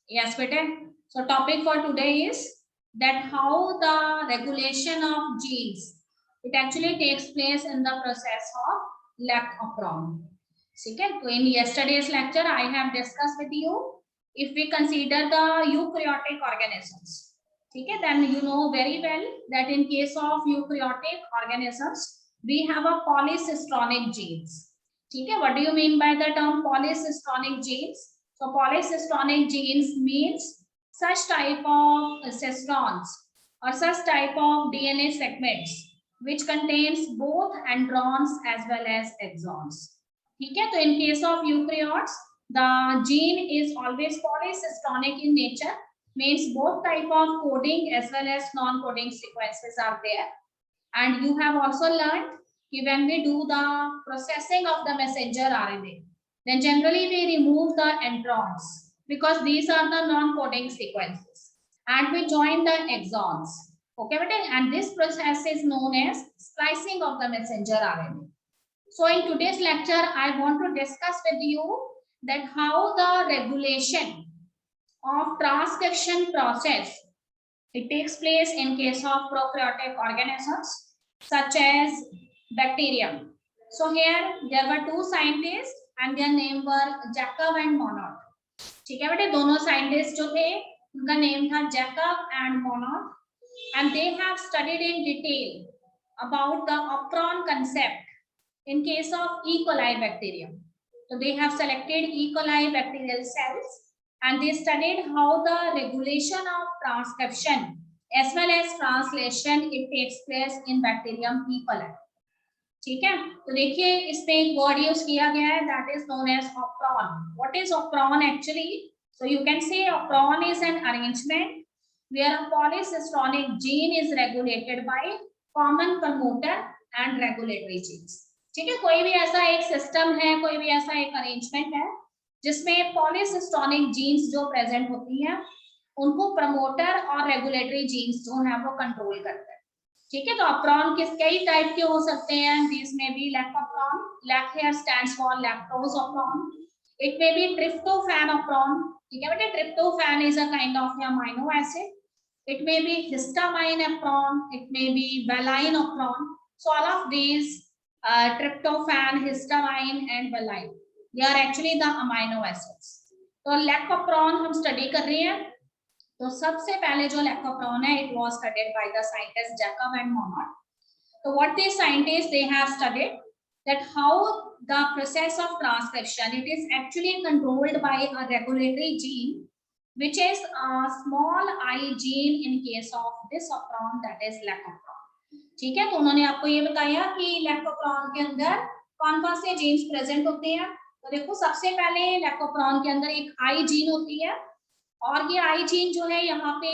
Yes, better. So topic for today is that how the regulation of genes, it actually takes place in the process of lac operon. Okay. So in yesterday's lecture, I have discussed with you if we consider the eukaryotic organisms. Okay, then you know very well that in case of eukaryotic organisms, we have a polycistronic genes. Okay, what do you mean by the term polycistronic genes? So polycistronic genes means such type of cistrons or such type of DNA segments which contains both androns as well as exons. ठीक है, तो in case of eukaryotes, the gene is always polycistronic in nature, means both type of coding as well as non-coding sequences are there. And you have also learned that when we do the processing of the messenger RNA, then generally we remove the introns because these are the non-coding sequences, and we join the exons. Okay, and this process is known as splicing of the messenger RNA. So in today's lecture, I want to discuss with you that how the regulation of transcription process, it takes place in case of prokaryotic organisms such as bacterium. So here there were two scientists and their name were Jacob and Monod. ठीक है बेटे, दोनों scientist जो थे उनका name था Jacob and Monod, and they have studied in detail about the operon concept in case of E. coli bacterium. So they have selected E. coli bacterial cells and they studied how the regulation of transcription as well as translation it takes place in bacterium E. coli. ठीक है, तो देखिए इसमें एक word use किया गया है that is known as operon. What is operon actually? So you can say operon is an arrangement where a polycistronic gene is regulated by common promoter and regulatory genes. ठीक है, कोई भी ऐसा एक system है, कोई भी ऐसा एक अरेंजमेंट है जिसमें पॉलीसिस्टोनिक जीन्स जो प्रेजेंट होती हैं उनको प्रमोटर और रेगुलेटरी जीन्स जो है वो कंट्रोल करते हैं. ठीक है, तो ऑप्रोन किस कई टाइप के हो सकते हैं. This may be lac operon, lac here stands for lactose operon. It may be tryptophan operon. ठीक है बेटा, tryptophan is a kind of amino acid. It may be histamine apron, it may be valine apron. So all of these tryptophan, histamine and valine, they are actually the amino acids. तो लैक्टोप्रोन हम study कर रहे हैं. तो सबसे पहले जो लैक्टोप्रोन है, it was studied by the scientists Jacob and Monod. So what these scientists they have studied that how the process of transcription it is actually controlled by a regulatory gene which is a small I gene in case of this opron that is lactopron. ठीक है, तो उन्होंने आपको ये बताया कि लैक्टोप्रोन के अंदर कौन कौन से जीन्स प्रेजेंट होते हैं. तो देखो सबसे पहले लैक्टोप्रोन के अंदर एक आई जीन होती है और ये आई जीन जो है यहाँ पे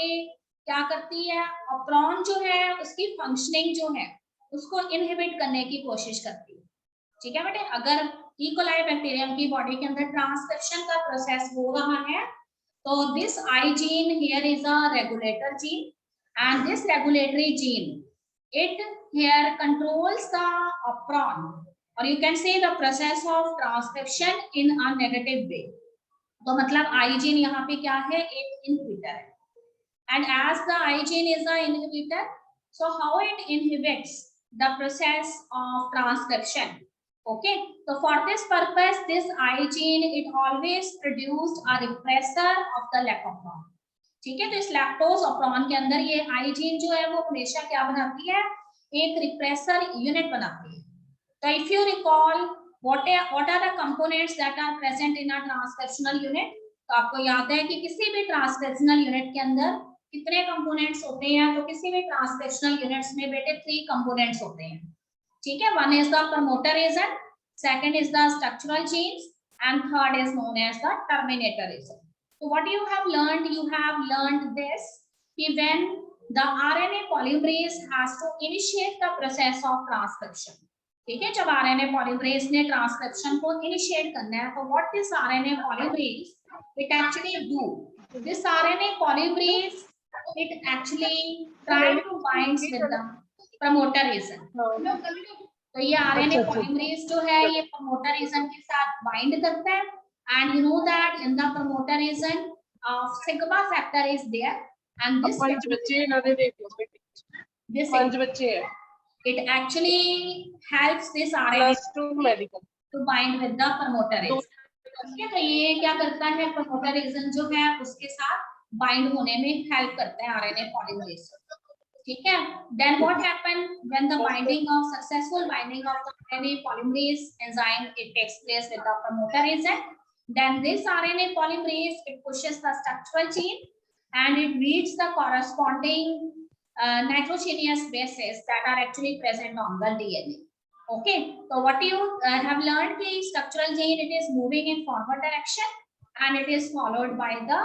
क्या करती है, ऑप्रोन जो है उसकी फंक्शनिंग जो है उसको इनहिबिट करने की कोशिश करती है. ठीक है बेटे, अगर ई कोलाई बैक्टीरियम की बॉडी के अंदर ट्रांसक्रिप्शन का प्रोसेस हो रहा है तो this I gene here is a regulator gene and this regulatory gene it here controls the opron or you can say the process of transcription in a negative way. तो मतलब I gene यहाँ पे क्या है, एक inhibitor है. And as the I gene is a inhibitor, so how it inhibits the process of transcription. Okay, so for this purpose this I gene it always produced a repressor of the lactopron. ठीक है, तो इस lactose ऑप्रोन के अंदर ये I gene जो है वो हमेशा क्या बनाती है, एक रिप्रेसर यूनिट बनाती है. तो if you recall what are the components that are present in a transcriptional unit, तो आपको याद है कि किसी भी ट्रांसक्रिप्शनल यूनिट के अंदर कितने कंपोनेंट्स होते हैं. तो किसी भी ट्रांसक्रिप्शनल यूनिट्स में बेटे 3 कंपोनेंट्स होते हैं. ठीक है, one is the promoter agent, second is the structural genes and third is known as the terminator agent. So what you have learned this when the RNA polymerase has to initiate the process of transcription. ठीक है, जब RNA polymerase ने transcription को initiate करना है तो what this RNA polymerase it actually do, this RNA polymerase it actually try to bind with the promoter agent. तो ये आरएनए पॉलीमरेज जो है ये प्रमोटर एजेंट के साथ बाइंड करता है. And you know that in the promoter agent sigma factor is there, and this ਪੰਜ ਬੱਚੇ ਇਹਨਾਂ ਦੇ ਦੇਖ ਲਓ this ਪੰਜ ਬੱਚੇ ਹੈ it actually helps this RNA +2 medical to bind with the promoter region. Okay, तो ये क्या करता है, promoter region जो है उसके साथ bind होने में help करता है RNA polymerase. ठीक है, then what happen when the binding of successful binding of the RNA polymerase enzyme it takes place with the promoter region, then this RNA polymerase it pushes the structural chain and it reads the corresponding nitrogenous bases that are actually present on the DNA. Okay, so what you have learned is structural chain it is moving in forward direction and it is followed by the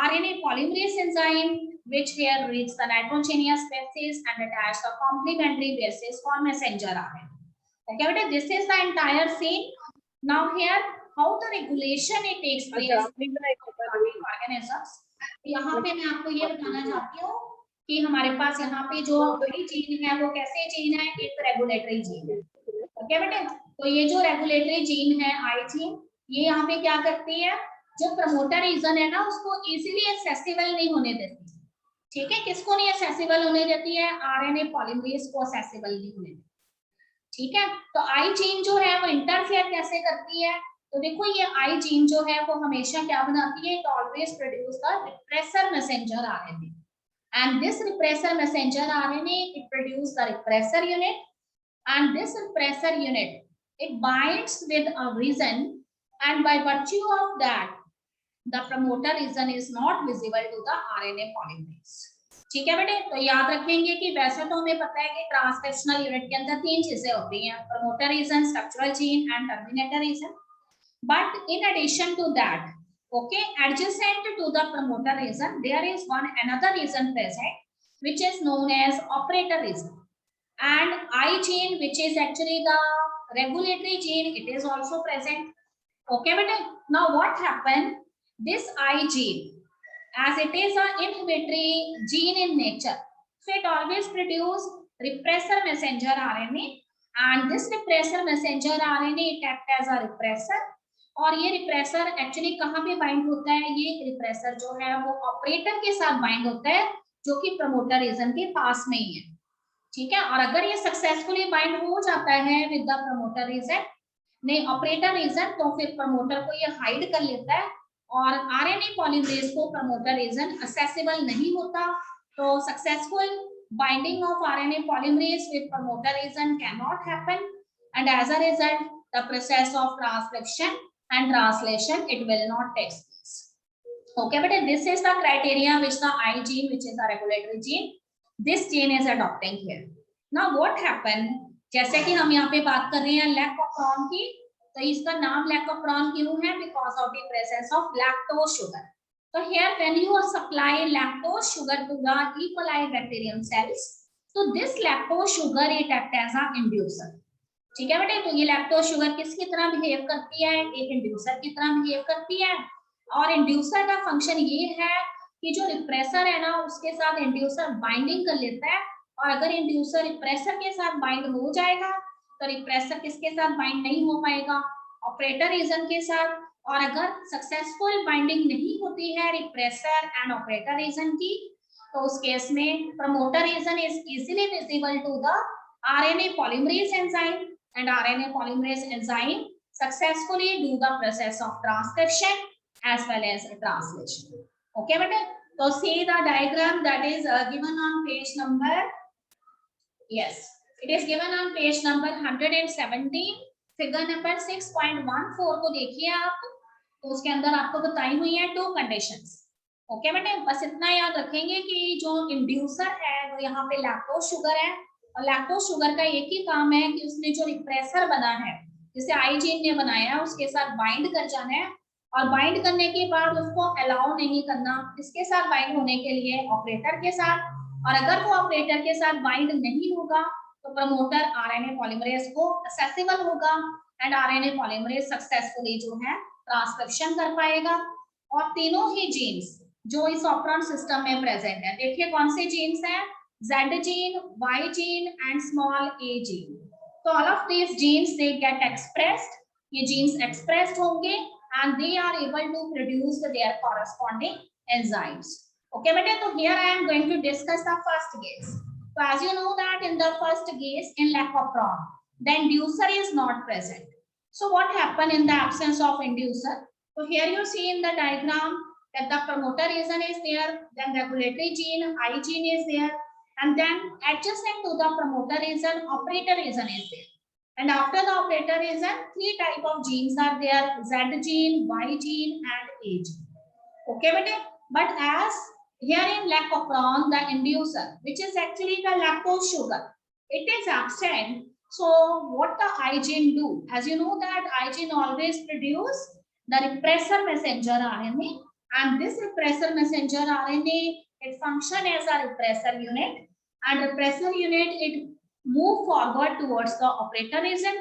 RNA polymerase enzyme which here reads the nitrogenous bases and attach the complementary bases for messenger RNA. Okay, but this is the entire scene. Now here how the regulation it takes place organisms. यहाँ पे मैं आपको ये बताना चाहती हूँ कि हमारे पास यहाँ पे जो जीन है वो कैसे जीन है, एक रेगुलेटरी जीन है. ओके बेटे, तो ये जो रेगुलेटरी जीन है आई जीन, ये यहाँ पे क्या करती है, जो प्रमोटर रीजन है ना उसको इजीली एक्सेसिबल नहीं होने देती. ठीक है, किसको नहीं एक्सेसिबल होने देती है, आरएनए पॉलीमरेज को एक्सेसिबल नहीं होने देती. ठीक है, तो आई जीन जो है वो इंटरफेयर कैसे करती है, तो देखो ये आई जीन जो है वो हमेशा क्या बनाती है, it always produce the repressor messenger RNA. And this repressor messenger RNA it produces the repressor unit, and this repressor unit it binds with a region, and by virtue of that the promoter region is not visible to the RNA polymerase. ठीक है बेटे, तो याद रखेंगे कि वैसे तो हमें पता है कि ट्रांसक्रिप्शनल यूनिट के अंदर तीन चीजें होती हैं, promoter region, structural chain and terminator region. But in addition to that, okay, adjacent to the promoter region there is one another region present which is known as operator region, and I gene which is actually the regulatory gene it is also present. Okay, but now what happened, this I gene as it is a inhibitory gene in nature, so it always produce repressor messenger RNA, and this repressor messenger RNA it act as a repressor. और ये repressor actually कहाँ पे bind होता है, ये repressor जो है वो ऑपरेटर के साथ बाइंड होता है जो कि प्रमोटर रीजन के पास में ही है. ठीक है, और अगर ये सक्सेसफुली बाइंड हो जाता है विद द प्रमोटर रीजन नहीं ऑपरेटर रीजन, तो फिर प्रमोटर को ये हाइड कर लेता है और आरएनए पॉलीमरेज को प्रमोटर रीजन एक्सेसिबल नहीं होता. तो successful binding of RNA polymerase with promoter region can not happen, and as a result the process of transcription and translation it will not take place. Okay, but this is the criteria which the I gene which is a regulatory gene this gene is adopting here. Now what happened, जैसे कि हम यहाँ पे बात कर रहे हैं लैक्टोप्रोन की, तो इसका नाम लैक्टोप्रोन क्यों है, because of the presence of lactose sugar. So here when you supply lactose sugar to the E. coli bacterium cells, so this lactose sugar it act as a inducer. ठीक है बेटे, तो ये लैक्टोज शुगर किसकी तरह behave करती है, एक इंड्यूसर की तरह बिहेव करती है. और इंड्यूसर का फंक्शन ये है कि जो रिप्रेसर है ना उसके साथ इंड्यूसर बाइंडिंग कर लेता है, और अगर इंड्यूसर रिप्रेसर के साथ बाइंड हो जाएगा तो रिप्रेसर किसके साथ बाइंड नहीं हो पाएगा, ऑपरेटर रीजन के साथ. और अगर सक्सेसफुल बाइंडिंग नहीं होती है रिप्रेसर एंड ऑपरेटर रीजन की, तो उस केस में promoter region is easily visible to the RNA polymerase enzyme, and RNA polymerase enzyme successfully do the process of transcription as well as translation. Okay, but so see the diagram that is given on page number, yes, it is given on page number 117, figure number 6.14 को देखिए आप, तो उसके अंदर आपको बताई हुई है टू कंडीशंस. ओके बेटे, बस इतना याद रखेंगे कि जो इंड्यूसर है वो यहाँ पे लैक्टोज शुगर है, और लैक्टोज शुगर का एक ही काम है कि उसने जो रिप्रेसर बना है जिसे आई जीन ने बनाया है उसके साथ बाइंड कर जाना है, और बाइंड करने के बाद उसको अलाउ नहीं करना इसके साथ बाइंड होने के लिए ऑपरेटर के साथ, और अगर वो ऑपरेटर के साथ बाइंड नहीं होगा तो प्रमोटर आरएनए पॉलीमरेज को एक्सेसिबल होगा एंड आरएनए पॉलीमरेज सक्सेसफुली जो है ट्रांसक्रिप्शन कर पाएगा. और तीनों ही जीन्स जो इस ऑपरेंट सिस्टम में प्रेजेंट है, देखिए कौन से जीन्स हैं, Z gene, Y gene and small a gene. So all of these genes they get expressed. ये genes expressed होंगे and they are able to produce their corresponding enzymes. Okay beta, so here I am going to discuss the first case. So as you know that in the first case, in lack of prong, the inducer is not present. So what happened in the absence of inducer? So here you see in the diagram that the promoter region is there, then regulatory gene I gene is there, and then adjacent to the promoter region operator region is there. And after the operator region, three type of genes are there: Z gene, Y gene, and A gene. Okay, but as here in lack of prong, the inducer, which is actually the lactose sugar, it is absent. So what the I gene do? As you know that I gene always produce the repressor messenger RNA, and this repressor messenger RNA, it function as a repressor unit, and repressor unit, it move forward towards the operator region,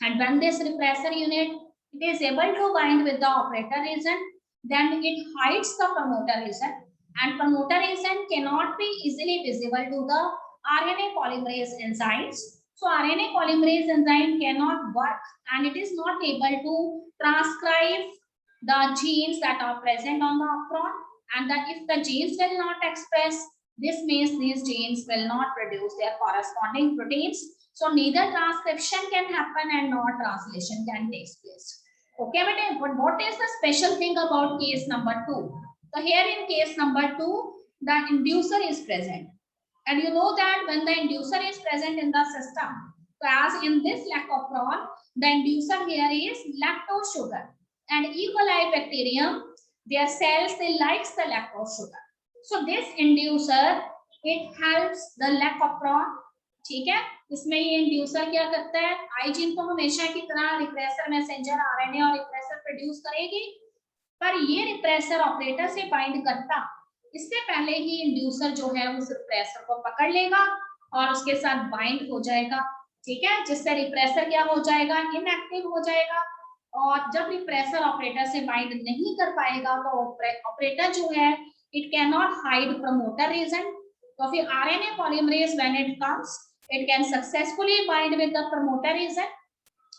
and when this repressor unit, it is able to bind with the operator region, then it hides the promoter region, and promoter region cannot be easily visible to the RNA polymerase enzymes. So RNA polymerase enzyme cannot work, and it is not able to transcribe the genes that are present on the apron, and that if the genes will not express, this means these genes will not produce their corresponding proteins. So neither transcription can happen and nor translation can take place. Okay, but what is the special thing about case number 2? So here in case number 2, the inducer is present. And you know that when the inducer is present in the system, so as in this lack of prong, the inducer here is lactose sugar. And E. coli bacterium, their cells, they likes the lactose sugar. So this inducer, it helps the lack of prong. ठीक है, इसमें ये inducer क्या करता है, आई gene तो हमेशा की तरह रिप्रेसर मैसेंजर आरएनए और रिप्रेसर प्रोड्यूस करेगी, पर ये रिप्रेसर ऑपरेटर से बाइंड करता, इससे पहले ही इंड्यूसर जो है उस रिप्रेसर को पकड़ लेगा और उसके साथ बाइंड हो जाएगा, ठीक है, जिससे रिप्रेसर क्या हो जाएगा, इनएक्टिव हो जाएगा, और जब रिप्रेसर ऑपरेटर से बाइंड नहीं कर पाएगा तो ऑपरेटर जो है it can not hide promoter region, तो फिर RNA polymerase when it comes, it can successfully bind with the promoter region,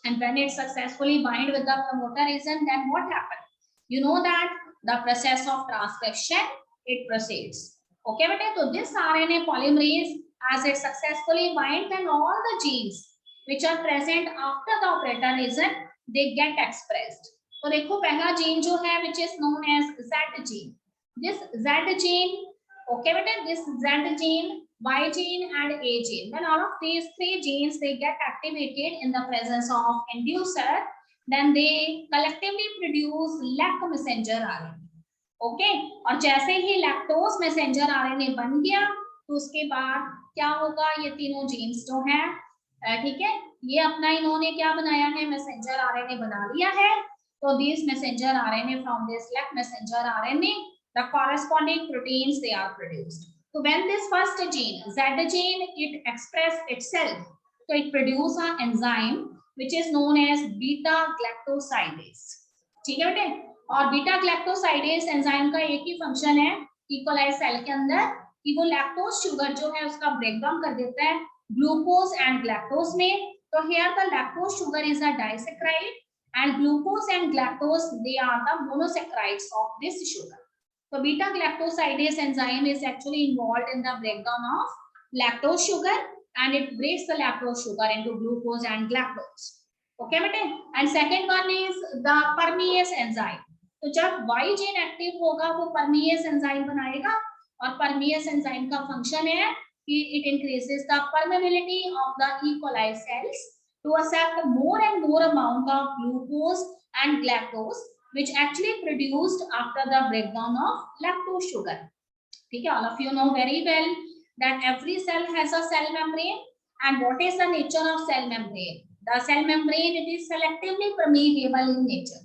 and when it successfully bind with the promoter region, then what happens? You know that the process of transcription, it proceeds. Okay, beta, so this RNA polymerase, as it successfully bind, then all the genes which are present after the operator region, they get expressed. तो देखो पहला gene जो है which is known as Z gene. This Z gene, okay beta, this Z gene, Y gene and A gene, then all of these three genes, they get activated in the presence of inducer, then they collectively produce lac messenger RNA. Okay, और जैसे ही lactose messenger RNA बन गया तो उसके बाद क्या होगा, ये तीनों जीन्स जो हैं, ठीक है, ये अपना इन्होंने क्या बनाया है, मैसेंजर आरएनए बना लिया है, तो this messenger RNA from this lac messenger RNA the corresponding proteins they are produced. So when this first gene, Z gene, it express itself, so it produce an enzyme which is known as beta galactosidase. ठीक है बेटे, और beta galactosidase enzyme का एक ही function है E coli cell के अंदर कि वो लैक्टोज शुगर जो है उसका ब्रेकडाउन कर देता है ग्लूकोज एंड ग्लैक्टोज में. तो here the lactose sugar is a disaccharide and glucose and galactose they are the monosaccharides of this sugar. So beta galactosidase enzyme is actually involved in the breakdown of lactose sugar, and it breaks the lactose sugar into glucose and galactose. Okay, bete? And second one is the permease enzyme. तो जब Y gene active होगा वो permease enzyme बनाएगा, और permease enzyme का function है कि it increases the permeability of the E. coli cells to accept more and more amount of glucose and galactose, which actually produced after the breakdown of lactose sugar. ठीक है, all of you know very well that every cell has a cell membrane, and what is the nature of cell membrane? The cell membrane, it is selectively permeable in nature.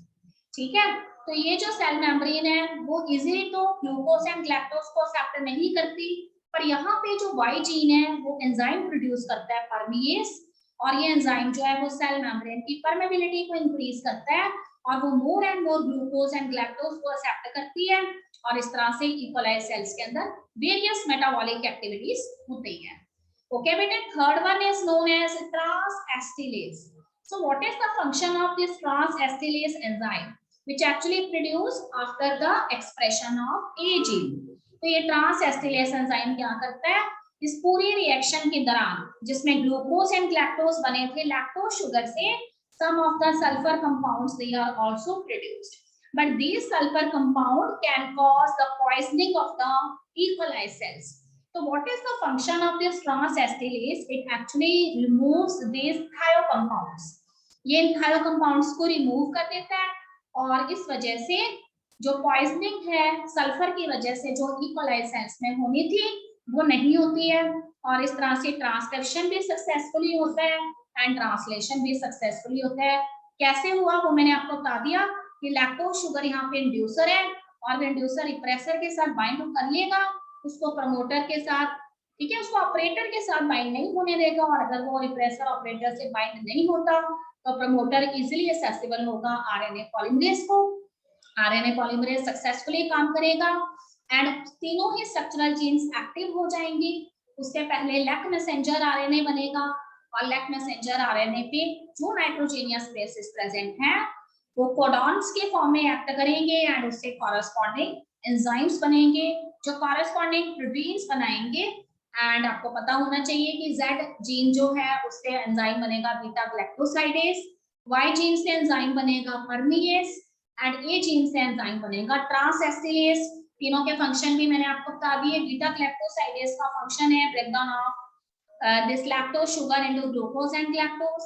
ठीक है, तो ये जो cell membrane है वो easily तो glucose and galactose को accept नहीं करती, पर यहाँ पे जो Y जीन है वो एंजाइम प्रोड्यूस करता है परमिएस, और ये एंजाइम जो है वो सेल मेम्ब्रेन की परमेबिलिटी को इंक्रीज करता है, और वो more and more glucose and galactose को एक्सेप्ट करती है, और इस तरह से ई कोलाई सेल्स के अंदर वेरियस मेटाबॉलिक एक्टिविटीज होती है. ओके बेटे, third one is known as transacetylase. So what is the function of this transacetylase enzyme? which actually produce after the expression of A gene. तो ये trans एस्टिलेस enzyme क्या करता है, इस पूरी रिएक्शन के दौरान जिसमें ग्लूकोज एंड लैक्टोज बने थे, लैक्टोज शुगर से some of the sulfur compounds they are also produced, but these sulfur compound can cause the poisoning of the E. coli cells. So what is the function of this trans acetylase? It actually removes these thiocompounds. ये इन thiocompounds को remove कर देता है और इस वजह से जो पॉइजनिंग है सल्फर की वजह से जो E. coli cells में होनी थी वो नहीं होती है, और इस तरह से ट्रांसक्रिप्शन भी सक्सेसफुली होता है एंड ट्रांसलेशन भी सक्सेसफुली होता है। कैसे हुआ वो मैंने आपको बता दिया कि लैक्टोज शुगर यहाँ पे इंड्यूसर है और इंड्यूसर रिप्रेसर के साथ बाइंड कर लेगा, उसको प्रमोटर के साथ, ठीक है, उसको ऑपरेटर के साथ बाइंड नहीं होने देगा, और अगर वो रिप्रेसर ऑपरेटर से बाइंड नहीं होता तो प्रमोटर इजीली एक्सेसिबल होगा आरएनए पॉलीमरेज को, आरएनए पॉलीमरेज सक्सेसफुली काम करेगा एंड तीनों ही स्ट्रक्चरल जीन्स एक्टिव हो जाएंगी। उससे पहले लेक मैसेंजर आरएनए बनेगा और लेक मैसेंजर आरएनए पे जो नाइट्रोजेनियस बेसिस प्रेजेंट है वो कोडॉन्स के फॉर्म में एक्ट करेंगे एंड उससे कॉरेस्पॉन्डिंग एंजाइम्स बनेंगे जो कॉरेस्पॉन्डिंग प्रोटीन्स बनाएंगे। एंड आपको पता होना चाहिए कि Z जीन जो है उससे एंजाइम बनेगा बीटा ग्लैक्टोसाइडेज, Y जीन से एंजाइम बनेगा परमीएज एंड A जीन से एंजाइम बनेगा ट्रांस एस्टिलेज। तीनों के फंक्शन भी मैंने आपको बता दिए। बीटा ग्लैक्टोसाइडेज का फंक्शन है breakdown of this lactose sugar into glucose and lactose,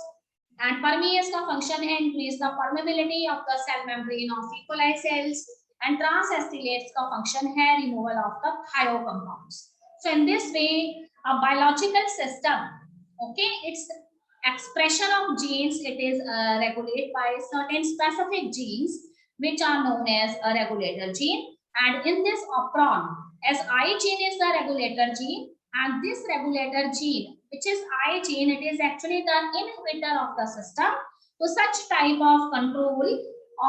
and permease का फंक्शन है increase the permeability of the cell membrane of E. coli cells, and transacetylase का फंक्शन है removal of the thiocompounds. So in this way, a biological system, okay, its expression of genes, it is regulated by certain specific genes which are known as a regulator gene. And in this operon, as I gene is the regulator gene, and this regulator gene, which is I gene, it is actually the inhibitor of the system. So such type of control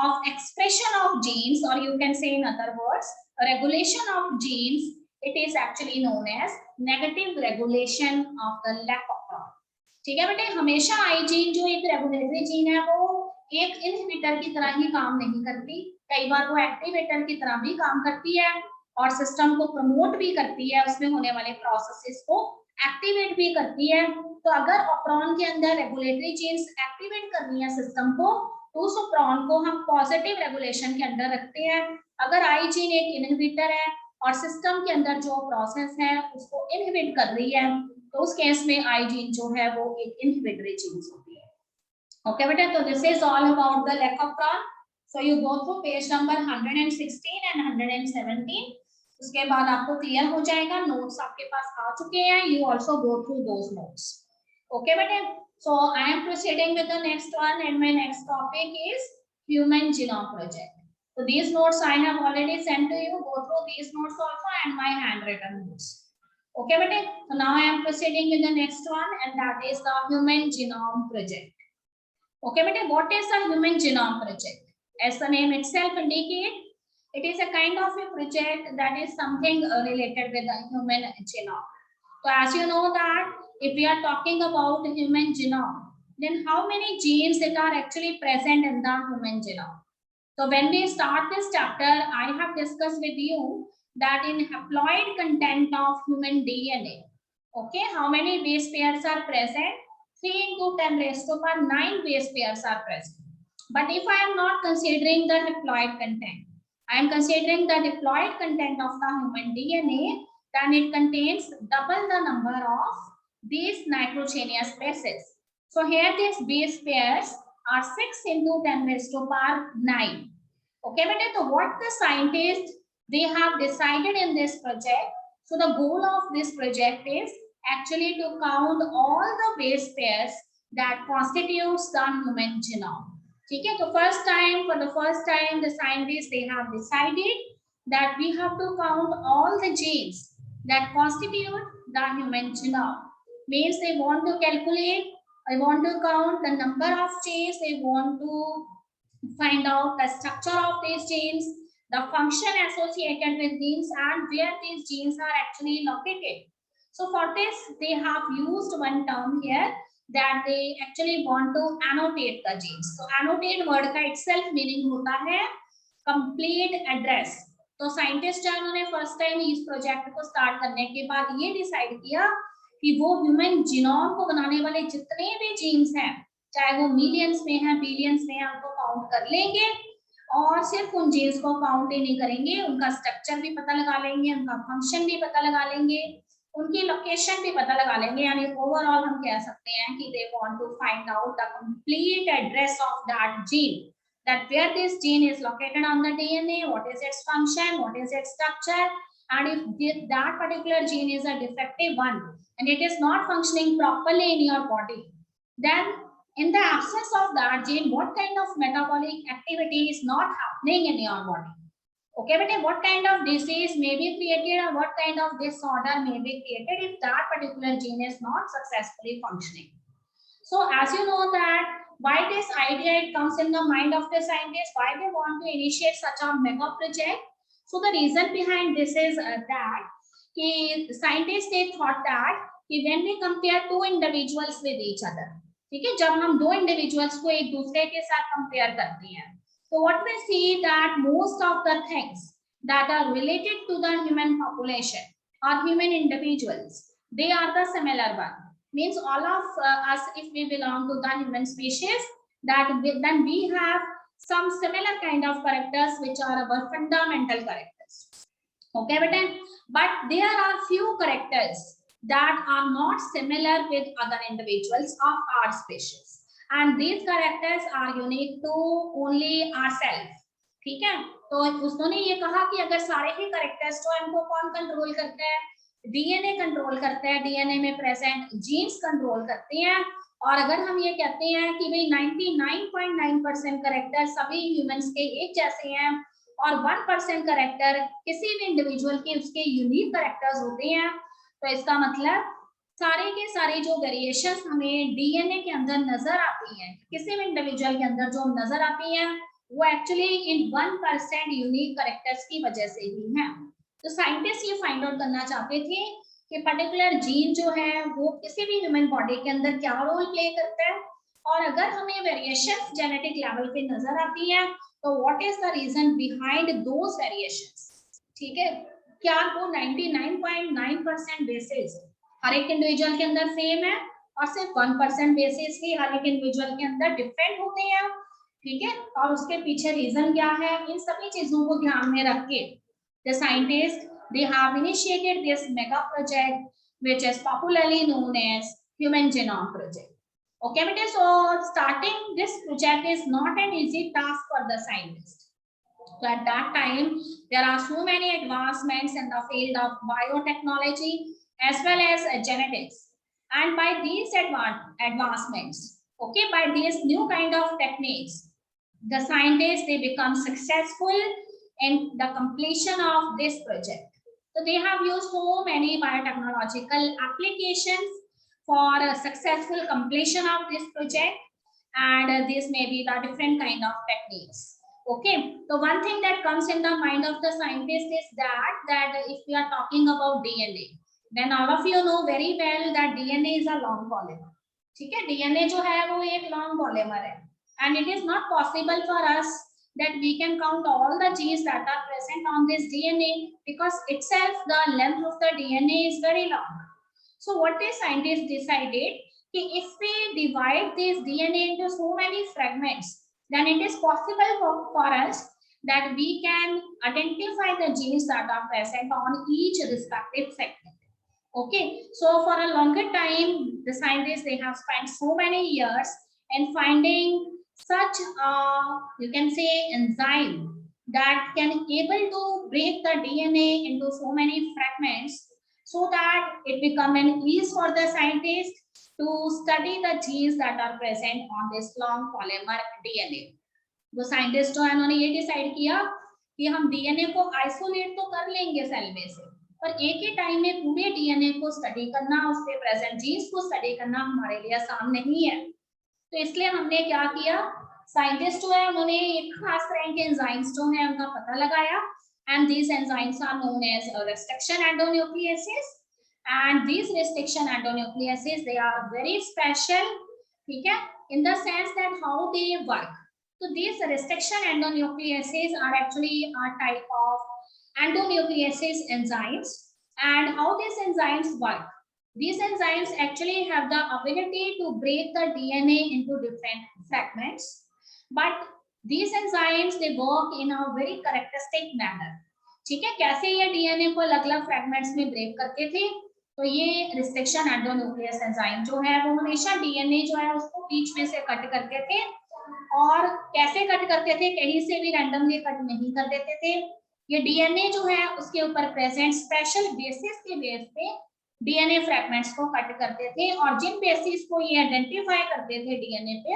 of expression of genes, or you can say in other words, regulation of genes, it is actually known as negative regulation of the lac operon. ठीक है बेटे, हमेशा आई gene जो एक regulatory gene है वो एक inhibitor की तरह ही काम नहीं करती, कई बार वो एक्टिवेटर की तरह भी काम करती है और सिस्टम को प्रमोट भी करती है, उसमें होने वाले प्रोसेसेस को एक्टिवेट भी करती है। तो अगर ऑपरॉन के अंदर रेगुलेटरी जीन्स एक्टिवेट करनी है सिस्टम को तो उस ऑपरॉन को हम पॉजिटिव रेगुलेशन के अंदर रखते हैं। अगर आई जीन एक इनहिबिटर है और सिस्टम के अंदर जो प्रोसेस है उसको इनहिबिट कर रही है तो उस केस में आई जीन जो है वो एक इनहिबिटरी जीन होती है। ओके बेटा, तो this is all about the lake operon. So you go through page number 116 and 117, उसके बाद आपको क्लियर हो जाएगा। नोट्स आपके पास आ चुके हैं, you also go through those notes. Okay बेटे, so I am proceeding with the next one and my next topic is human genome project. So these notes I have already sent to you. Go through these notes also and my handwritten notes. Okay, bete. So now I am proceeding with the next one, and that is the Human Genome Project. Okay, bete. What is the Human Genome Project? As the name itself indicates, it is a kind of a project that is something related with the human genome. So as you know that if we are talking about human genome, then how many genes that are actually present in the human genome? So when we start this chapter, I have discussed with you that in haploid content of human DNA, okay, how many base pairs are present? 3 into 10 raised to power 9 base pairs are present. But if I am not considering the haploid content, I am considering the diploid content of the human DNA, then it contains double the number of these nitrogenous bases. So here these base pairs are 6 into 10 raised to power 9. Okay, but so what the scientists they have decided in this project? So the goal of this project is actually to count all the base pairs that constitutes the human genome. Okay, so for the first time, the scientists they have decided that we have to count all the genes that constitute the human genome. Means they want to calculate, they want to count the number of genes, they want to find out the structure of these genes, the function associated with genes, and where these genes are actually located. So for this, they have used one term here that they actually want to annotate the genes. So annotate word का itself meaning होता है complete address. तो scientist है उन्होंने first time इस project को start करने के बाद ये डिसाइड किया कि वो ह्यूमन जीनोम को बनाने वाले जितने भी जीन्स हैं, चाहे वो मिलियंस में हैं, बिलियंस में हैं, उनको काउंट कर लेंगे और सिर्फ उन जीन्स को काउंट ही नहीं करेंगे, उनका स्ट्रक्चर भी पता लगा लेंगे, उनका फंक्शन भी पता लगा लेंगे, उनकी लोकेशन भी पता लगा लेंगे। यानी ओवरऑल हम कह सकते हैं कि they want to find out the complete address of that gene, that where this gene is located on the DNA, what is its function, what is its structure, and if that particular gene is a defective one and it is not functioning properly in your body, then in the absence of that gene, what kind of metabolic activity is not happening in your body? Okay, but what kind of disease may be created or what kind of disorder may be created if that particular gene is not successfully functioning? So as you know that why this idea it comes in the mind of the scientist, why they want to initiate such a mega project. So the reason behind this is that scientists they thought that when we compare two individuals with each other, ठीक है, जब हम दो individuals को एक दूसरे के साथ कंपेयर करते हैं, तो what we see that most of the things that are related to the human population or human individuals, they are the similar one. Means all of us, if we belong to the human species, then we have some similar kind of characters which are our fundamental characters. Okay, but there are few characters that are not similar with other individuals of our species, and these characters are unique to only ourselves. ठीक है, तो उसने ये कहा कि अगर सारे ही characters जो इनको कौन कंट्रोल करते हैं, डीएनए कंट्रोल करता है, डीएनए में प्रेजेंट जीन्स कंट्रोल करते हैं। और अगर हम ये कहते हैं कि भाई 99.9% कैरेक्टर सभी ह्यूमंस के एक जैसे हैं और 1% कैरेक्टर किसी भी इंडिविजुअल के उसके यूनिक कैरेक्टर्स होते हैं, तो इसका मतलब सारे के सारे जो वेरिएशंस हमें डीएनए के अंदर नजर आती हैं, किसी भी इंडिविजुअल के अंदर जो नजर आती हैं, वो एक्चुअली इन 1% यूनिक कैरेक्टर्स की वजह से ही हैं। तो साइंटिस्ट ये फाइंड आउट करना चाहते थे कि पर्टिकुलर जीन जो है वो किसी भी ह्यूमन बॉडी के अंदर क्या रोल प्ले करता है, और अगर हमें वेरिएशंस जेनेटिक लेवल पे नजर आती हैं, तो what is the reason behind those variations. ठीक है, क्या वो 99.9% बेसिस हर एक इंडिविजुअल के अंदर सेम है और सिर्फ 1% बेसिस ही हर एक इंडिविजुअल के अंदर डिफरेंट होते हैं। ठीक है, और उसके पीछे रीजन क्या है, इन सभी चीजों को ध्यान में रख के the scientists they have initiated this mega project which is popularly known as Human Genome Project. Okay, but so starting this project is not an easy task for the scientists. So at that time there are so many advancements in the field of biotechnology as well as genetics, and by these advancements, okay, by these new kind of techniques, the scientists they become successful in the completion of this project. So they have used so many biotechnological applications for a successful completion of this project, and this may be the different kind of techniques. Okay, so one thing that comes in the mind of the scientist is that if we are talking about DNA, then all of you know very well that DNA is a long polymer. ठीक है, DNA जो है वो एक long polymer है, and it is not possible for us that we can count all the genes that are present on this DNA, because itself the length of the DNA is very long. So what the scientists decided, if we divide this DNA into so many fragments, then it is possible for us that we can identify the genes that are present on each respective segment. Okay, so for a longer time the scientists they have spent so many years in finding such you can say enzyme that can able to break the DNA into so many fragments, so that it become an ease for the scientist to study the genes that are present on this long polymer DNA. तो scientist जो है उन्होंने ये decide किया कि हम DNA को isolate तो कर लेंगे सेल में से, पर एक ही टाइम में पूरे डीएनए को स्टडी करना, उसके प्रेजेंट जीन्स को स्टडी करना हमारे लिए आसान नहीं है। तो इसलिए हमने क्या किया, साइंटिस्ट जो है उन्होंने एक खास तरह के एंजाइम्स जो है उनका पता लगाया, and these enzymes are known as restriction endonucleases, and these restriction endonucleases they are very special. ठीक है, in the sense that how they work. So these restriction endonucleases are actually a type of endonucleases enzymes. And how these enzymes work? These enzymes actually have the ability to break the DNA into different fragments, but these enzymes they work in a very characteristic manner. ठीक है, कैसे ये DNA को अलग अलग fragments में break करते थे? तो ये रिस्ट्रिक्शन एंडोन्यूक्लियस एंजाइम जो है वो हमेशा डीएनए जो है उसको बीच में से कट करते थे, और कैसे कट करते थे? कहीं से भी रैंडमली कट नहीं कर देते थे। ये डीएनए जो है उसके ऊपर प्रेजेंट स्पेशल बेसिस के बेस पे डीएनए फ्रैगमेंट्स को कट करते थे, और जिन बेसिस को ये आइडेंटिफाई करते थे डीएनए पे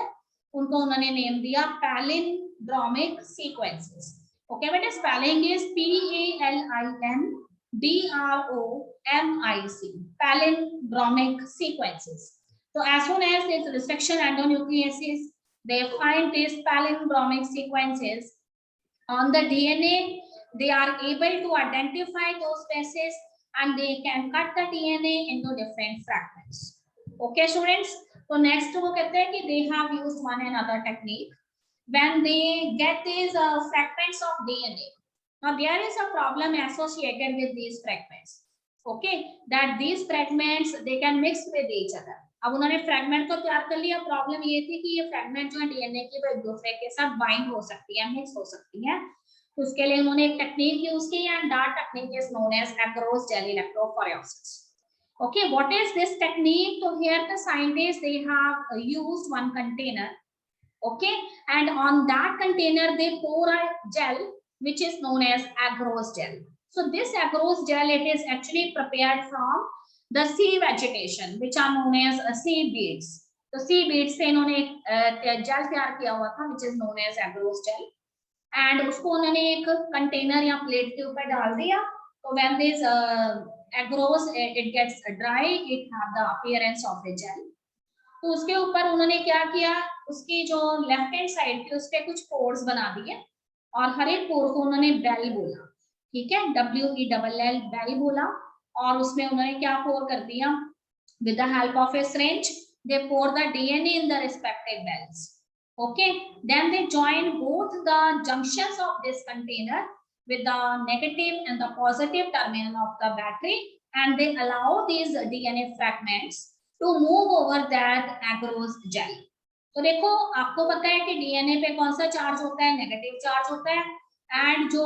उनको उन्होंने नेम दिया पैलिंड्रोमिक सीक्वेंसेस। ओके बेटा, spelling is PALINDROMIC, palindromic sequences. So as soon as this restriction endonucleases they find these palindromic sequences on the DNA, they are able to identify those bases and they can cut the DNA into different fragments. Okay students, so next वो कहते हैं कि they have used one another technique when they get these fragments of DNA. Now there is a problem associated with these fragments, okay, that these fragments they can mix with each other. अब उन्होंने fragment को तैयार कर लिया, problem ये थी कि ये फ्रैगमेंट जो है डीएनए की वो एक दूसरे के साथ बाइंड हो सकती है, मिक्स हो सकती है। तो उसके लिए उन्होंने एक टेक्निक यूज की and that technique is known as agarose gel electrophoresis. Okay, what is this technique? So here the scientists they have used one container, okay, and on that container they pour a gel which is known as agarose gel. So this agarose gel it is actually prepared from the sea vegetation which are known as sea beads. तो sea beads से इन्होंने एक jail तैयार किया हुआ था which is known as agarose gel, and उसको उन्होंने एक कंटेनर या प्लेट के ऊपर डाल दिया। तो when this agarose it gets dry, it have the appearance of a gel. तो उसके ऊपर उन्होंने क्या किया, उसकी जो लेफ्ट हैंड साइड थी उस पे कुछ पोर्स बना दिए और हर एक पोर को उन्होंने बेल बोला, ठीक है, WELL बेल बोला, और उसमें उन्होंने क्या पोर कर दिया, with the help of a syringe they pour the DNA in the respective bells. Okay, then they join both the junctions of this container with the negative and the positive terminal of the battery, and they allow these DNA fragments to move over that agarose gel. तो देखो आपको पता है कि DNA पे कौन सा charge होता है, नेगेटिव चार्ज होता है, एंड जो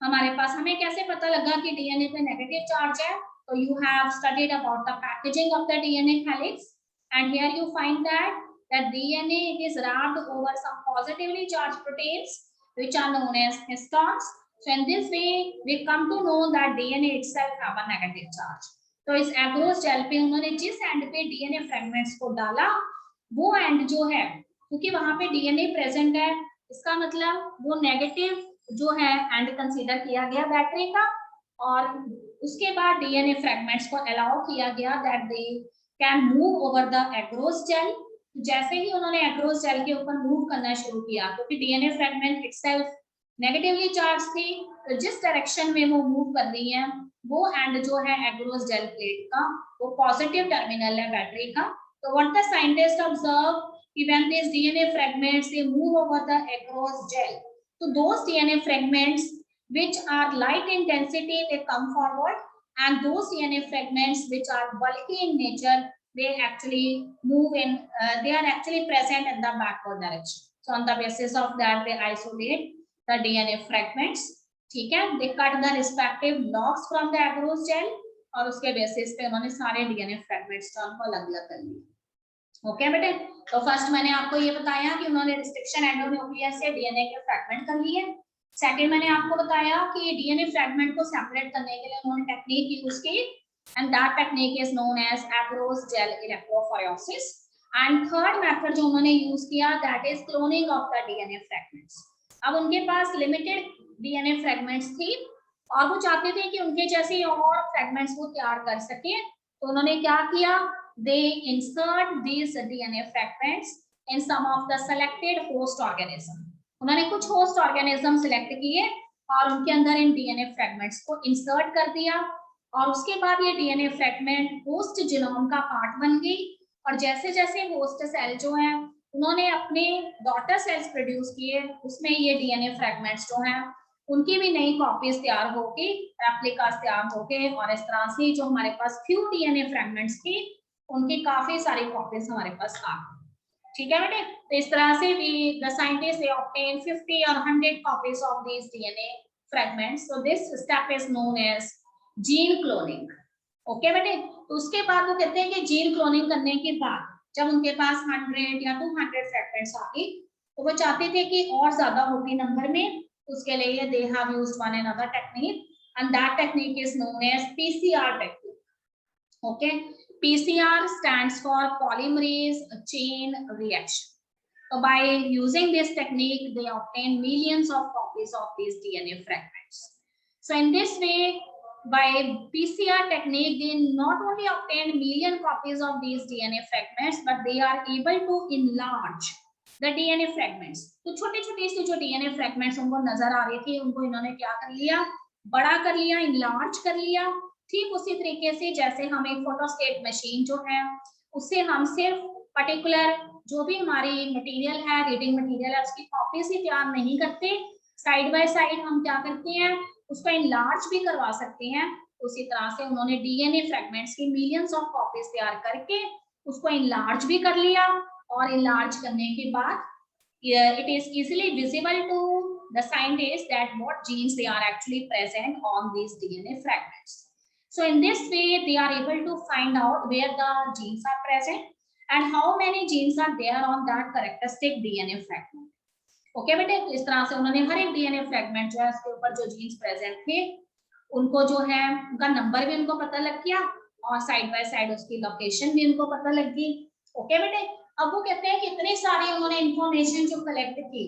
हमारे पास हमें कैसे पता लगा कि डीएनए पे नेगेटिव चार्ज है? तो you have studied about the packaging of the DNA helix, and here you find that that DNA it is wrapped over some positively charged proteins which are known as histones. So in this way we come to know that DNA itself have a negative charge. तो इस agarose gel पे उन्होंने जिस and पे DNA fragments को डाला वो and जो है, क्योंकि वहां पे डीएनए प्रेजेंट है, इसका मतलब वो नेगेटिव जो है एंड कंसीडर किया गया बैटरी का, और उसके बाद डीएनए फ्रैगमेंट्स को अलाउ किया गया that they can move over the agarose gel. जैसे ही उन्होंने agarose gel के ऊपर मूव करना शुरू किया, क्योंकि DNA fragment itself negatively charge थी, तो जिस डायरेक्शन में वो मूव कर रही है वो एंड जो है agarose gel प्लेट का वो पॉजिटिव टर्मिनल है बैटरी का। तो व्हाट द साइंटिस्ट ऑब्जर्व कि when these DNA fragments they move over the agarose gel, so those DNA fragments which are light in density they come forward, and those DNA fragments which are bulky in nature they actually move in they are actually present in the backward direction. So on the basis of that they isolate the DNA fragments, ठीक है, they cut the respective blocks from the agarose gel और उसके basis पे उन्होंने सारे DNA fragments को अलग अलग कर लिया। ओके बेटे, तो फर्स्ट मैंने आपको ये बताया कि उन्होंने रिस्ट्रिक्शन एंडोन्यूक्लियस से डीएनए के फ्रैगमेंट कर लिए। सेकंड मैंने आपको बताया कि डीएनए फ्रैगमेंट को सेपरेट करने के लिए उन्होंने टेक्निक यूज की, and that technique is known as agarose gel electrophoresis. And third method जो उन्होंने यूज किया that is cloning of the DNA fragments. अब उनके पास लिमिटेड DNA fragments थी और वो चाहते थे कि उनके जैसे और फ्रैगमेंट्स वो तैयार कर सके, तो उन्होंने क्या किया, they insert these DNA fragments in some of the selected host organism. उन्होंने कुछ होस्ट ऑर्गेनिज्म सिलेक्ट किए और उनके अंदर इन डीएनए फ्रैगमेंट्स को इंसर्ट कर दिया, और उसके बाद ये डीएनए फ्रैगमेंट होस्ट जीनोम का पार्ट बन गई, और जैसे जैसे होस्ट सेल जो है उन्होंने अपने डॉटर सेल्स प्रोड्यूस किए, उसमें ये डीएनए फ्रेगमेंट्स जो हैं उनकी भी नई कॉपीज तैयार होगी, रेप्लिकास तैयार होके, और इस तरह से जो हमारे पास फ्यू डीएनए फ्रेगमेंट्स थी उनकी काफी सारी कॉपीज हमारे पास आ गई। ठीक है बेटे, तो इस तरह से भी द साइंटिस्ट दे ऑब्टेन 50 और 100 copies of these DNA fragments. So this step is known as gene cloning. Okay बेटे, तो उसके बाद वो कहते हैं कि जीन क्लोनिंग करने के बाद जब उनके पास 100 या 200 फ्रेगमेंट्स आ गई, तो वो चाहते थे कि और ज्यादा होगी नंबर में, उसके लिए they have used one another technique, and that technique is known as PCR technique. Okay, PCR stands for polymerase chain reaction. So by using this technique, they obtain millions of copies of these DNA fragments. So in this way, by PCR technique, they not only obtain million copies of these DNA fragments, but they are able to enlarge the DNA fragments. तो छोटे-छोटे से जो DNA fragments उनको नजर आ रही थी, उनको इन्होंने क्या कर लिया, बड़ा कर लिया, enlarge कर लिया। ठीक उसी तरीके से जैसे हम एक फोटोस्टेट मशीन जो है, उससे हम सिर्फ पर्टिकुलर जो भी हमारी मटेरियल है, रीडिंग मटेरियल है, उसकी कॉपीज ही तैयार नहीं करते, साइड बाय साइड हम क्या करते हैं, उसको enlarge भी करवा सकते हैं। उसी तरह से उन्होंने डीएनए फ्रेगमेंट्स की मिलियंस ऑफ कॉपीज तैयार करके उसको enlarge भी कर लिया, और enlarge करने के बाद it is easily visible to the scientists that what genes they are actually present on these DNA fragments. So in this way, they are able to find out where the genes are present and how many genes are there on that characteristic DNA fragment. Okay बेटे, इस तरह से उन्होंने हर एक DNA fragment जो है उसके ऊपर जो जीन्स प्रेजेंट थे उनको जो है उनका नंबर भी उनको पता लग गया, और साइड बाय साइड उसकी लोकेशन भी उनको पता लग गई। ओके बेटे, अब वो कहते हैं कि इतनी सारी उन्होंने इंफॉर्मेशन जो कलेक्ट की,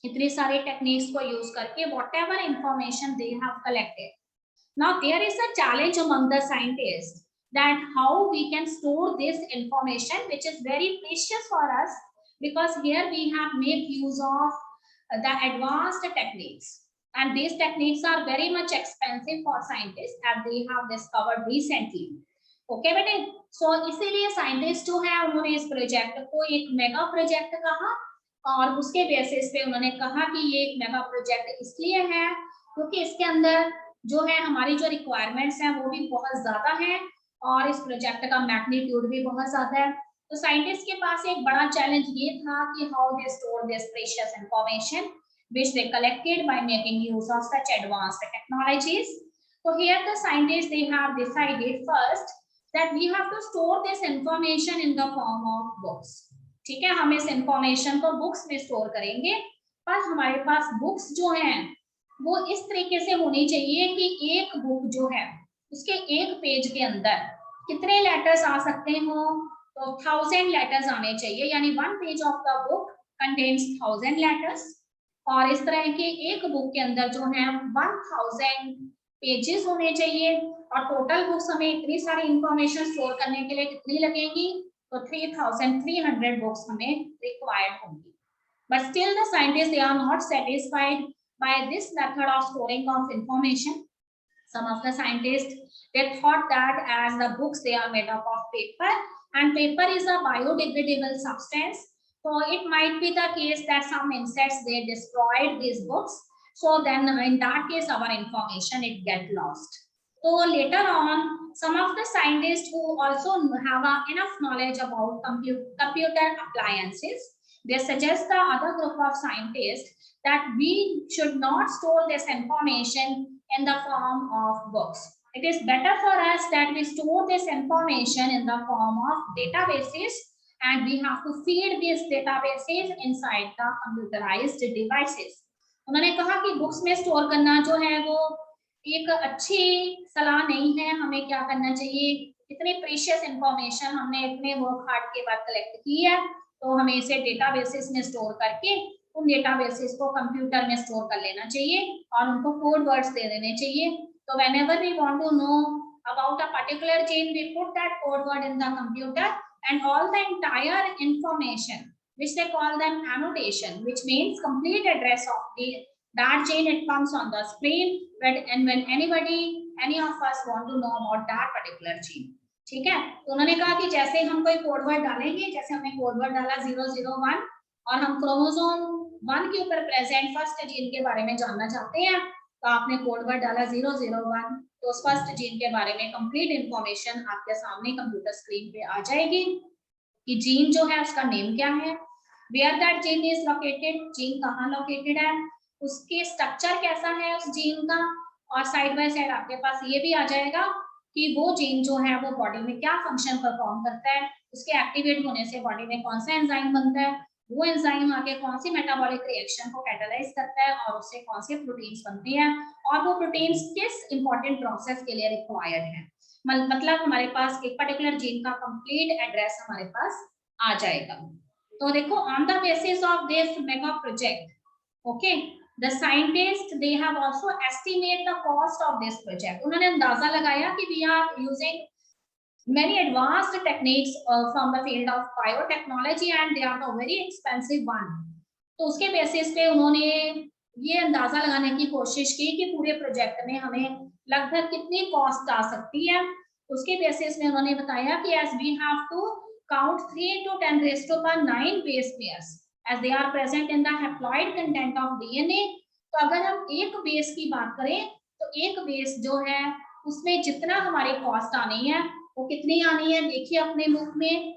इतनी सारी टेक्निक्स को यूज करके whatever information they have collected, now there is a challenge among the scientists that how we can store this information which is very precious for us, because here we have made use of the advanced techniques, and these techniques are very much expensive for scientists as they have discovered recently. Okay बेटे, सो इसीलिए scientist जो है उन्होंने इस project को एक mega project कहा, और उसके बेसिस पे उन्होंने कहा कि ये एक मेगा प्रोजेक्ट इसलिए है क्योंकि इसके अंदर जो है हमारी जो रिक्वायरमेंट्स हैं वो भी बहुत ज्यादा है, और इस प्रोजेक्ट का मैग्नीट्यूड भी बहुत ज्यादा है। तो साइंटिस्ट के पास एक बड़ा चैलेंज ये था कि how they store this precious information which they collected by making use of such advanced technologies. So here the scientists they have decided first that we have to store this information in the form of books. ठीक है, हम इस information को books में store करेंगे, पर हमारे पास books जो हैं वो इस तरीके से होनी चाहिए कि एक बुक जो है उसके एक पेज के अंदर कितने लेटर्स आ सकते हो, तो 1000 लेटर्स आने चाहिए, यानी one page of the book contains 1000 letters. और इस तरह के एक बुक के अंदर जो है 1000 पेजेस होने चाहिए, और टोटल बुक्स हमें इतनी सारी इंफॉर्मेशन स्टोर करने के लिए कितनी लगेंगी, तो 3300 बुक्स हमें रिक्वायर्ड होंगी। But still the scientists they are not satisfied by this method of storing of information. Some of the scientists they thought that as the books they are made up of paper, and paper is a biodegradable substance, so it might be the case that some insects they destroyed these books, so then in that case our information it get lost. So later on some of the scientists who also have enough knowledge about computer appliances, they suggest the other group of scientists that we should not store this information in the form of books. It is better for us that we store this information in the form of databases, and we have to feed these databases inside the computerized devices. उन्होंने कहा कि books में store करना जो है वो एक अच्छी सलाह नहीं है। हमें क्या करना चाहिए, इतनी प्रीशियस इंफॉर्मेशन हमने इतने वर्क हार्ड के बाद कलेक्ट की है, तो हमें इसे डेटाबेसेस में स्टोर करके उन डेटाबेसेस को कंप्यूटर में स्टोर कर लेना चाहिए और उनको कोड वर्ड्स दे देने चाहिए। तो whenever we want to know about a particular gene, we put that code word in the computer, and all the entire information which they call them annotation, which means complete address of that gene, it comes on the screen, and when any of us want to know about that particular gene. ठीक है, तो उन्होंने कहा कि जैसे हम कोई code word डालेंगे, जैसे हमने कोड वर्ड डाला 001 और हम क्रोमोसोम 1 के ऊपर प्रेजेंट फर्स्ट जीन के बारे में जानना चाहते हैं, तो आपने कोड वर्ड डाला 001, तो उस फर्स्ट जीन के बारे में कंप्लीट इंफॉर्मेशन आपके सामने कंप्यूटर स्क्रीन पे आ जाएगी कि जीन जो है उसका नेम क्या है, where that gene is located, gene कहाँ लोकेटेड है, उसके स्ट्रक्चर कैसा है उस जीन का, और साइड बाय साइड आपके पास ये भी आ जाएगा कि वो जीन जो है वो बॉडी में क्या फंक्शन परफॉर्म करता है, उसके एक्टिवेट होने से बॉडी में कौन सा एंजाइम बनता है, वो एंजाइम आगे कौन सी मेटाबॉलिक रिएक्शन को कैटालाइज करता है और उससे कौन से प्रोटीन्स बनते हैं, और वो प्रोटीन्स किस इंपॉर्टेंट प्रोसेस के लिए रिक्वायर्ड है। मतलब हमारे पास एक पर्टिकुलर जीन का कंप्लीट एड्रेस हमारे पास आ जाएगा। तो देखो, on the basis of this mega project, okay, the scientists they have also estimate the cost of this project. उन्होंने अंदाजा लगाया कि we are using many advanced techniques from the field of biotechnology and they are the very expensive one. तो उसके basis पे उन्होंने ये अंदाजा लगाने की कोशिश की कि पूरे प्रोजेक्ट में हमें लगभग कितनी कॉस्ट आ सकती है। उसके बेसिस में उन्होंने बताया कि as we have to count 3 to 10 raised to power 9 base pairs as they are present in the haploid content of DNA। तो अगर हम एक बेस की बात करें तो एक बेस जो है उसमें जितना हमारी कॉस्ट आनी है वो कितनी आनी है, देखिए अपने बुक में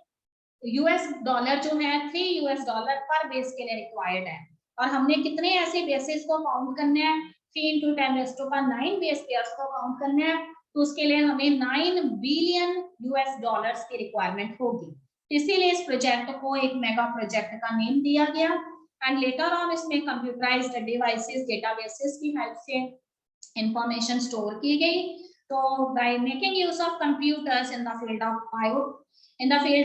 $US जो है $3 पर बेस के लिए रिक्वायर्ड है, और हमने कितने ऐसे बेसिस को काउंट करने हैं, 3 into 10 raised to power 9 base pairs को काउंट करने हैं, तो उसके लिए हमें $9 बिलियन की रिक्वायरमेंट होगी। इसीलिए इस प्रोजेक्ट को एक मेगा प्रोजेक्ट का नेम दिया गया। एंड लेटर ऑन इसमें कंप्यूटराइज्ड डिवाइसेस डेटाबेसेस की हेल्प से इंफॉर्मेशन स्टोर की गई। तो by making use of computers in the field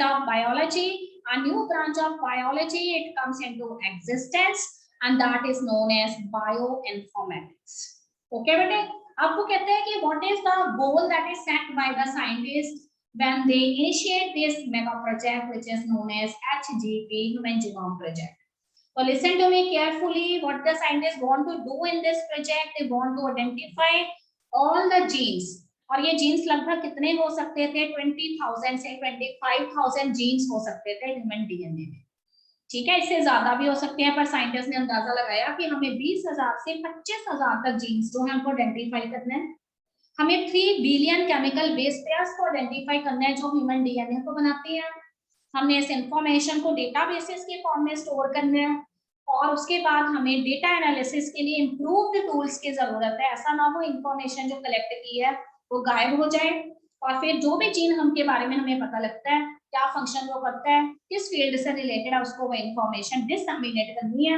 of biology, a new branch of biology it comes into existence and that is known as bioinformatics. Okay बेटे, अब वो कहते हैं कि what is the goal that is set by the scientists when they initiate this mega project which is known as HGP, Human Genome Project. So listen to me carefully. What the scientists want to do in this project? They want to identify all the genes. और ये jeans लगभग कितने हो सकते थे, 20,000 से 25,000 jeans हो सकते थे ह्यूमन डीएनए में। ठीक है, इससे ज्यादा भी हो सकते हैं, पर साइंटिस्ट ने अंदाजा लगाया कि हमें 20,000 से 25,000 तक जीन्स जो है हमको आइडेंटिफाई करना है। हमें 3 बिलियन केमिकल बेस पेयर्स को आइडेंटिफाई करना है जो ह्यूमन डीएनए को बनाती है। हमने इस इंफॉर्मेशन को डेटाबेसेस के फॉर्म में स्टोर करना है और उसके बाद हमें डेटा एनालिसिस के लिए इम्प्रूव्ड टूल्स की जरूरत है। ऐसा ना हो इंफॉर्मेशन जो कलेक्ट की है वो गायब हो जाए, और फिर जो भी जीन हम के बारे में हमें पता लगता है क्या फंक्शन वो करता है, किस फील्ड से रिलेटेड है, उसको वो इंफॉर्मेशन डिसमिनेट करनी है,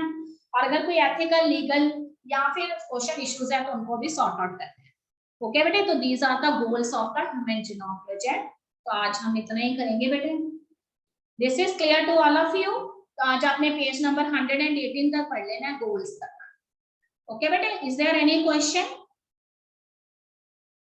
और अगर कोई एथिकल, लीगल या फिर सोशल इश्यूज है तो उनको भी सॉर्ट आउट करना है। ओके बेटे, तो these are the goals of the human genome project. तो आज हम इतना ही करेंगे बेटे। This is clear to all of you. तो आज आपने पेज नंबर 118 तक पढ़ लेना है, गोल्स तक। ओके बेटे, इज देयर एनी क्वेश्चन?